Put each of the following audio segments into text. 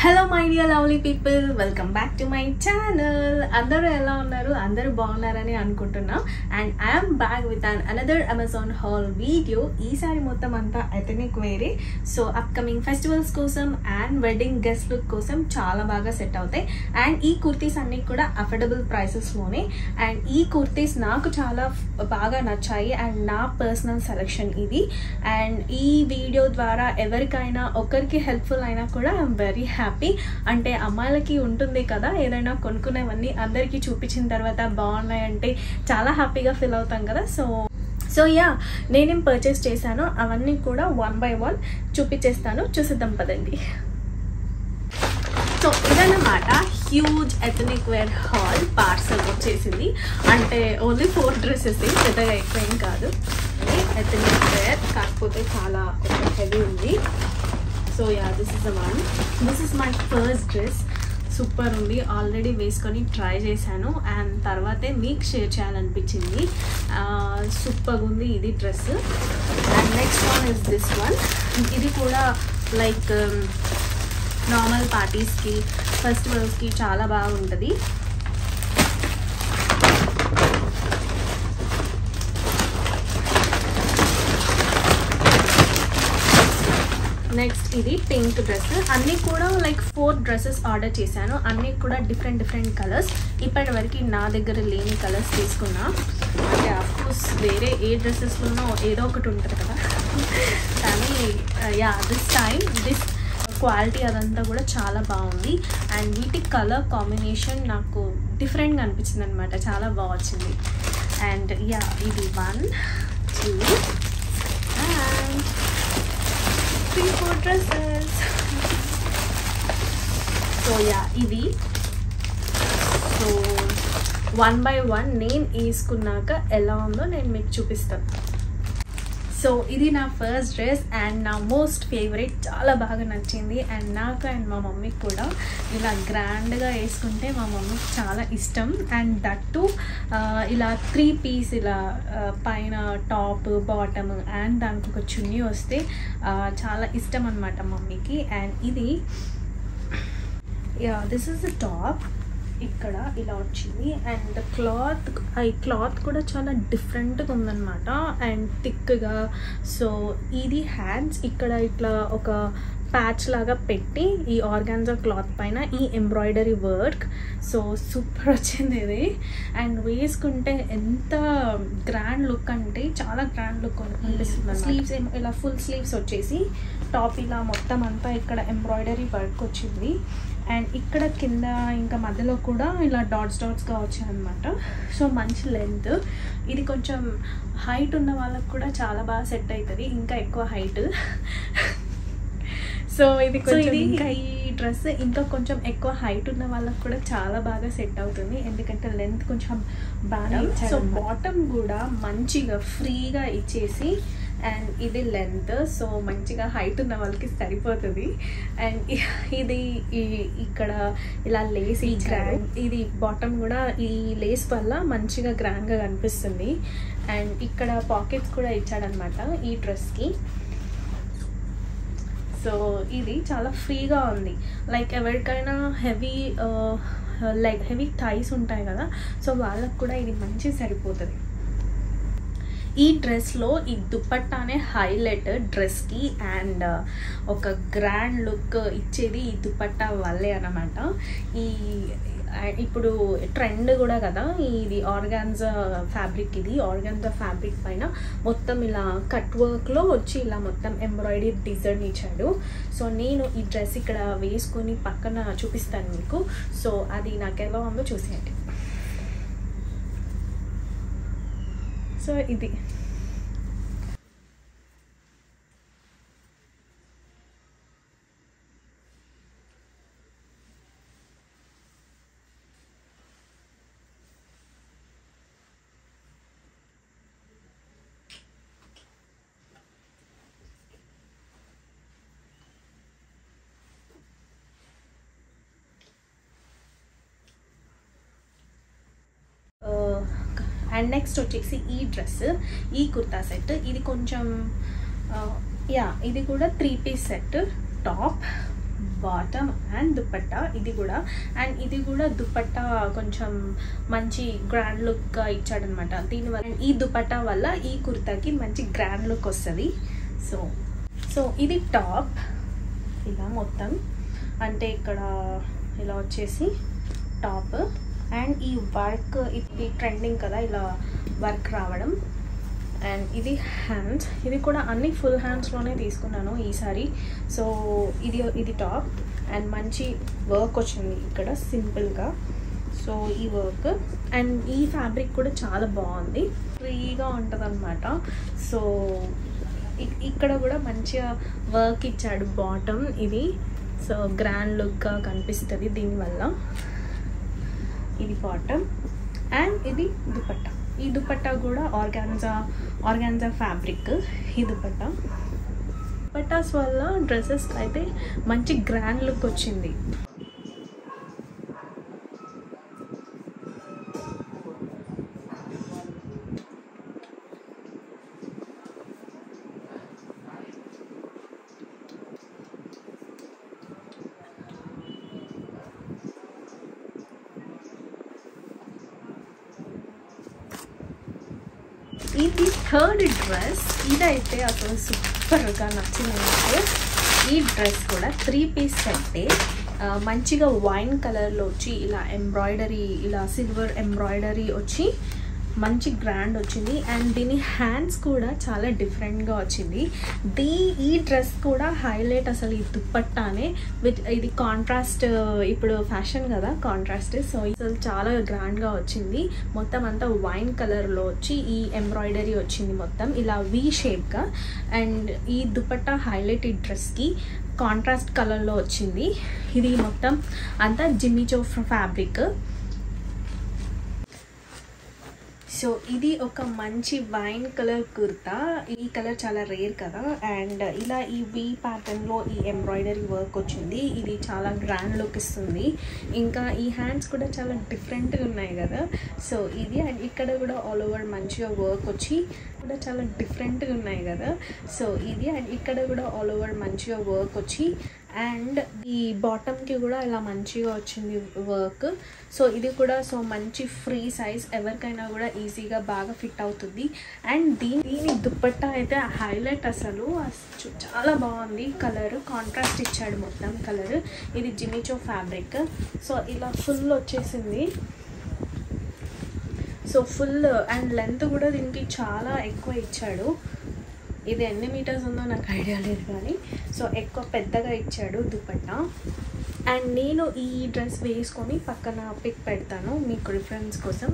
Hello my dear lovely people, welcome back to my channel. Andaru ela unnaru, andaru baagunnarani anukuntunna, and I am back with another Amazon haul video. Ee sari mottham anta ethnic wear, so upcoming festivals kosam and wedding guest look kosam chaala baga set avutayi, and ee kurtis anni kuda affordable prices lone, and ee kurtis naaku chaala baga nachayi and na personal selection idi, and ee video dwara evarikaina okkariki helpful aina kuda I am very happy. అంటే అమ్మాయిలకి ఉంటుంది కదా, ఏదైనా కొనుక్కునేవన్నీ అందరికీ చూపించిన తర్వాత బాగున్నాయి అంటే చాలా హ్యాపీగా ఫీల్ అవుతాం కదా. సో యా, నేనేం పర్చేస్ చేశానో అవన్నీ కూడా 1 by 1 చూపించేస్తాను, చూసిద్దాం పదండి. సో ఇదన్నమాట huge ethnic wear haul parcel వచ్చేసింది. అంటే ఓన్లీ 4 డ్రెస్సెస్, పెద్దగా ఎక్కువ ఏం కాదు. ఎథనిక్ వేర్ కాకపోతే చాలా హెవీ ఉంది. So yeah, this is the one. This is my first dress. Super ఉంది, ఆల్రెడీ వేసుకొని ట్రై చేశాను అండ్ తర్వాతే మీకు షేర్ చేయాలనిపించింది. సూపర్ ఉంది ఇది dress. And next one is this one. ఇది కూడా లైక్ నార్మల్ పార్టీస్కి, ఫెస్టివల్స్కి చాలా బాగుంటుంది. నెక్స్ట్ ఇది పింక్ డ్రెస్. అన్నీ కూడా లైక్ 4 డ్రెస్సెస్ ఆర్డర్ చేశాను, అన్నీ కూడా డిఫరెంట్ కలర్స్. ఇప్పటి వరకు నా దగ్గర లేని కలర్స్ తీసుకున్నా. అంటే అఫ్కోర్స్ వేరే ఏ డ్రెస్సెస్లోనో ఏదో ఒకటి ఉంటుంది కదా, కానీ yeah this time this quality అదంతా కూడా చాలా బాగుంది. అండ్ వీటి కలర్ కాంబినేషన్ నాకు డిఫరెంట్గా అనిపించింది అనమాట, చాలా బాగా వచ్చింది. అండ్ యా, ఇది 1 2 and 3-4 dresses. సో యా, ఇది సో 1 by 1 నేను వేసుకున్నాక ఎలా ఉందో నేను మీకు చూపిస్తాను. సో ఇది నా ఫస్ట్ డ్రెస్ అండ్ నా మోస్ట్ ఫేవరెట్, చాలా బాగా నచ్చింది. అండ్ నాకు అండ్ మా మమ్మీకి కూడా ఇలా గ్రాండ్గా వేసుకుంటే మా మమ్మీకి చాలా ఇష్టం. అండ్ దట్టు ఇలా 3 పీస్ ఇలా పైన టాప్ బాటమ్ అండ్ దానికి ఒక చున్నీ వస్తే చాలా ఇష్టం అనమాట మమ్మీకి. అండ్ ఇది yeah, this is the top. ఇక్కడ ఇలా వచ్చింది. అండ్ క్లాత్ కూడా చాలా డిఫరెంట్గా ఉందన్నమాట అండ్ థిక్గా. సో ఇది హ్యాండ్స్ ఇక్కడ ఇట్లా ఒక ప్యాచ్ లాగా పెట్టి ఈ ఆర్గాన్జా క్లాత్ పైన ఈ ఎంబ్రాయిడరీ వర్క్. సో సూపర్ వచ్చింది ఇది. అండ్ వేసుకుంటే ఎంత గ్రాండ్ లుక్ అంటే చాలా గ్రాండ్ లుక్ అనిపిస్తుంది. స్లీవ్స్ ఏమో ఇలా ఫుల్ స్లీవ్స్ వచ్చేసి టాప్ ఇలా మొత్తం అంతా ఇక్కడ ఎంబ్రాయిడరీ వర్క్ వచ్చింది. అండ్ ఇక్కడ కింద ఇంకా మధ్యలో కూడా ఇలా డాట్స్గా వచ్చాయన్నమాట. సో మంచి లెంత్. ఇది కొంచెం హైట్ ఉన్న వాళ్ళకి కూడా చాలా బాగా సెట్ అవుతుంది, ఇంకా ఎక్కువ హైట్. సో ఇది ఇంకా ఈ డ్రెస్ ఇంకా కొంచెం ఎక్కువ హైట్ ఉన్న వాళ్ళకి కూడా చాలా బాగా సెట్ అవుతుంది, ఎందుకంటే లెంత్ కొంచెం బాగా ఇచ్చారు. సో బాటమ్ కూడా మంచిగా ఫ్రీగా ఇచ్చేసి అండ్ ఇది లెంత్, సో మంచిగా హైట్ ఉన్న వాళ్ళకి సరిపోతుంది. అండ్ ఇది ఇక్కడ ఇలా లేస్ గ్రాండ్, ఇది బాటమ్ కూడా ఈ లేస్ వల్ల మంచిగా గ్రాండ్గా కనిపిస్తుంది. అండ్ ఇక్కడ పాకెట్స్ కూడా ఇచ్చాడనమాట ఈ డ్రెస్కి. సో ఇది చాలా ఫ్రీగా ఉంది. లైక్ ఎవరికైనా హెవీ థైస్ ఉంటాయి కదా, సో వాళ్ళకు కూడా ఇది మంచి సరిపోతుంది. ఈ డ్రెస్లో ఈ దుపట్టానే హైలైట్ డ్రెస్కి అండ్ ఒక గ్రాండ్ లుక్ ఇచ్చేది ఈ దుపట్టా వల్లే అన్నమాట. ఇప్పుడు ట్రెండ్ కూడా కదా ఇది ఆర్గాన్జా ఫ్యాబ్రిక్. ఇది ఆర్గాన్జా ఫ్యాబ్రిక్ పైన మొత్తం ఇలా కట్ వర్క్లో వచ్చి ఇలా మొత్తం ఎంబ్రాయిడరీ డిజైన్ ఇచ్చాడు. సో నేను ఈ డ్రెస్ ఇక్కడ వేసుకొని పక్కన చూపిస్తాను మీకు. సో అది నాకు ఎలా ఉందో చూసేయండి. సో ఇది అండ్ నెక్స్ట్ వచ్చేసి ఈ డ్రెస్, ఈ కుర్తా సెట్. ఇది కొంచెం యా, ఇది కూడా 3 piece set, top bottom and grand dupatta ఇది కూడా. అండ్ ఇది కూడా దుపట్టా కొంచెం మంచి గ్రాండ్ లుక్గా ఇచ్చాడనమాట. దీనివల్ల ఈ దుపట్టా వల్ల ఈ కుర్తాకి మంచి గ్రాండ్ లుక్ వస్తుంది. సో ఇది టాప్ ఇలా మొత్తం అంటే ఇక్కడ ఇలా వచ్చేసి టాప్. అండ్ ఈ వర్క్ ఇది ట్రెండింగ్ కదా, ఇలా వర్క్ రావడం. అండ్ ఇది హ్యాండ్స్, ఇది కూడా అన్ని ఫుల్ హ్యాండ్స్లోనే తీసుకున్నాను ఈసారి. సో ఇది టాప్ అండ్ మంచి వర్క్ వచ్చింది ఇక్కడ సింపుల్గా. సో ఈ వర్క్ అండ్ ఈ ఫ్యాబ్రిక్ కూడా చాలా బాగుంది, ఫ్రీగా ఉంటుంది అనమాట. సో ఇక్కడ కూడా మంచిగా వర్క్ ఇచ్చాడు బాటమ్ ఇది. సో గ్రాండ్ లుక్గా కనిపిస్తుంది దీనివల్ల. ఇది బాటమ్ అండ్ ఇది దుపట్టా. ఈ దుపట్టా కూడా ఆర్గాన్జా ఫ్యాబ్రిక్. ఈ దుపట్టాస్ వల్ల డ్రెస్సెస్ అయితే మంచి గ్రాండ్ లుక్ వచ్చింది. ఇది థర్డ్ డ్రెస్. ఇదైతే అసలు సూపర్గా నచ్చింది నాకు. ఈ డ్రెస్ కూడా 3 పీస్ సెట్టే. మంచిగా వైన్ కలర్లో వచ్చి ఇలా ఎంబ్రాయిడరీ, ఇలా సిల్వర్ ఎంబ్రాయిడరీ వచ్చి మంచి గ్రాండ్ వచ్చింది. అండ్ దీని హ్యాండ్స్ కూడా చాలా డిఫరెంట్గా వచ్చింది. ఈ డ్రెస్ కూడా హైలైట్ అసలు ఈ దుపట్టానే. ఇది కాంట్రాస్ట్, ఇప్పుడు ఫ్యాషన్ కదా కాంట్రాస్ట్. సో అసలు చాలా గ్రాండ్గా వచ్చింది. మొత్తం అంతా వైన్ కలర్లో వచ్చి ఈ ఎంబ్రాయిడరీ వచ్చింది మొత్తం ఇలా వీ షేప్గా. అండ్ ఈ దుపట్టా హైలైట్ ఈ డ్రెస్కి కాంట్రాస్ట్ కలర్లో వచ్చింది. ఇది మొత్తం అంతా జిమ్మిచో ఫ్యాబ్రిక్. సో ఇది ఒక మంచి వైన్ కలర్ కుర్తా. ఈ కలర్ చాలా రేర్ కదా. అండ్ ఇలా ఈ వీ ప్యాటర్న్లో ఈ ఎంబ్రాయిడరీ వర్క్ వచ్చింది. ఇది చాలా గ్రాండ్ లుక్ ఇస్తుంది. ఇంకా ఈ హ్యాండ్స్ కూడా చాలా డిఫరెంట్గా ఉన్నాయి కదా. సో ఇది అండ్ ఇక్కడ కూడా ఆల్ ఓవర్ మంచిగా వర్క్ వచ్చి కూడా చాలా డిఫరెంట్గా ఉన్నాయి కదా. సో ఇది అండ్ ఇక్కడ కూడా ఆల్ ఓవర్ మంచిగా వర్క్ వచ్చి అండ్ ఈ బాటమ్కి కూడా ఇలా మంచిగా వచ్చింది వర్క్. సో ఇది కూడా సో మంచి ఫ్రీ సైజ్, ఎవరికైనా కూడా ఈజీగా బాగా ఫిట్ అవుతుంది. అండ్ దీని దుపట్టా అయితే హైలైట్ అసలు చాలా బాగుంది. కలర్ కాంట్రాస్ట్ ఇచ్చాడు మొత్తం కలర్. ఇది జిమ్మిచో ఫ్యాబ్రిక్. సో ఇలా ఫుల్ వచ్చేసింది. సో ఫుల్ అండ్ లెంత్ కూడా దీనికి చాలా ఎక్కువ ఇచ్చాడు. ఇది ఎన్ని మీటర్స్ ఉందో నాకు ఐడియా లేదు కానీ సో ఎక్కువ పెద్దగా ఇచ్చాడు దుపట్టా. అండ్ నేను ఈ డ్రెస్ వేసుకొని పక్కన పిక్ పెడతాను మీకు రిఫరెన్స్ కోసం.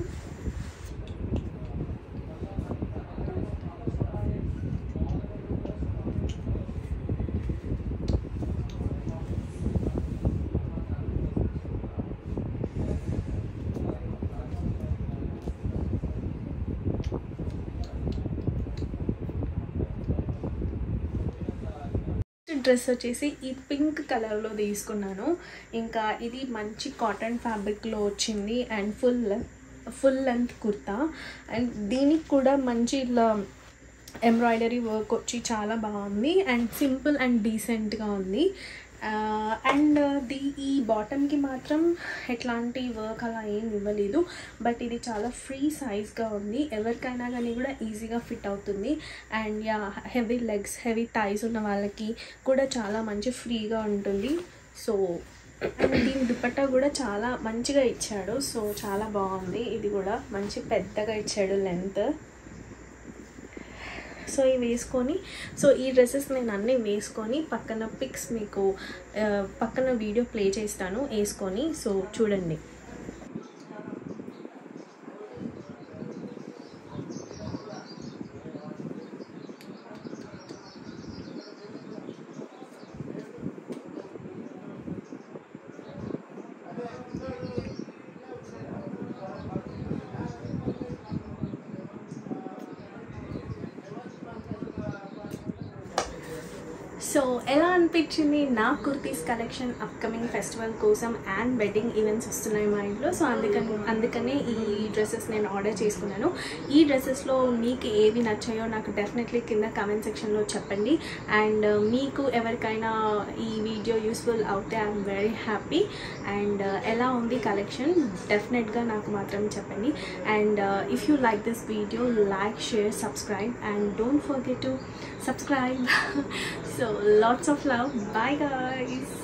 డ్రెస్ వచ్చేసి ఈ పింక్ కలర్లో తీసుకున్నాను. ఇంకా ఇది మంచి కాటన్ ఫ్యాబ్రిక్లో వచ్చింది and full length kurta. And దీనికి కూడా మంచి ఇలా ఎంబ్రాయిడరీ వర్క్ వచ్చి చాలా బాగుంది అండ్ సింపుల్ అండ్ డీసెంట్గా ఉంది. అండ్ ఈ బాటమ్కి మాత్రం ఎట్లాంటి వర్క్ అలా ఏం ఇవ్వలేదు. బట్ ఇది చాలా ఫ్రీ సైజ్గా ఉంది, ఎవరికైనా కానీ కూడా ఈజీగా ఫిట్ అవుతుంది. And heavy legs, heavy thighs ఉన్న వాళ్ళకి కూడా చాలా మంచి ఫ్రీగా ఉంటుంది. సో అండ్ దీని దుపట్టా కూడా చాలా మంచిగా ఇచ్చాడు. సో చాలా బాగుంది. ఇది కూడా మంచి పెద్దగా ఇచ్చాడు లెంత్. సో ఇవి వేసుకొని సో ఈ డ్రెస్సెస్ నేను అన్నీ వేసుకొని పక్కన పిక్స్ మీకు పక్కన వీడియో ప్లే చేస్తాను వేసుకొని. సో చూడండి. సో సో ఎలా అనిపించింది నా కుర్తీస్ కలెక్షన్ అప్కమింగ్ ఫెస్టివల్ కోసం అండ్ వెడ్డింగ్ ఈవెంట్స్ వస్తున్నాయి మా ఇంట్లో. సో అందుకనే ఈ డ్రెస్సెస్ నేను ఆర్డర్ చేసుకున్నాను. ఈ డ్రెస్సెస్లో మీకు ఏవి నచ్చాయో నాకు డెఫినెట్లీ కింద కామెంట్ సెక్షన్లో చెప్పండి. అండ్ మీకు ఎవరికైనా ఈ వీడియో యూస్ఫుల్ అవుతే ఐఎమ్ వెరీ హ్యాపీ. అండ్ ఎలా ఉంది కలెక్షన్ డెఫినెట్గా నాకు మాత్రం చెప్పండి. And if you like this video, like, share, subscribe, and don't forget to subscribe. So lots of love. Bye guys.